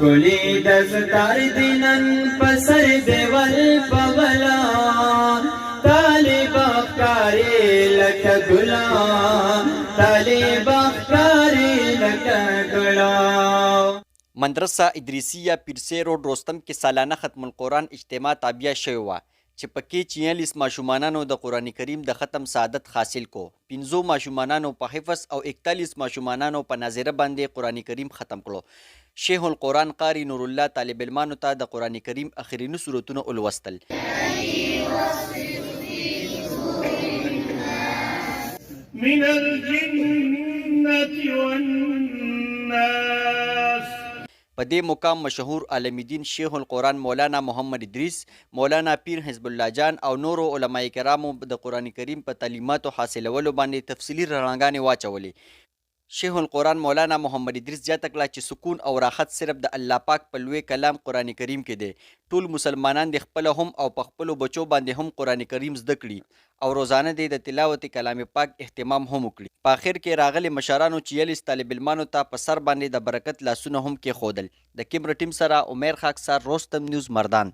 کلی دستار دینن پسر دیول پغلا طالب اخکاری لکا گلا طالب اخکاری لکا گلا مدرسه ادریسیه پیرسي روډ رستم کې سالانه ختم القرآن اجتماع تابع شوی وه چې پکې 46 ماشومانانو د قرآن کریم د ختم سعادت حاصل کو. 15 ماشومانانو په حفظ او 41 ماشومانانو په ناظره باندې قرآن کریم ختم کړو. شیخ القرآن قاری نور الله طالب علمانو ته د قرآن کریم اخرینو سورتونه ولوستل. من الجنة والناس. په دې مقام مشهور عالم دین شیخ القرآن مولانا محمد ادریس، مولانا پیر حزب الله جان او نورو علماء کرامو د قرآن کریم په تعلیماتو حاصلولو باندې تفصیلي رڼاګانې واچولې. شیخ القرآن مولانا محمد ادریس زیاته کړه چې سکون او راحت صرف د الله پاک په لوی کلام قرآن کریم کې دی. ټول مسلمانان د خپله هم او په خپلو بچو باندې هم قرآن کریم زده کړي او روزانه د تلاوت کلام پاک اهتمام هم وکړي. په آخر کې راغلي مشرانو 46 طالب علمانو ته په سر باندې د برکت لاسونه هم کېښودل. د کیمرې ټیم سره عمیر خاکسار، رستم نیوز، مردان.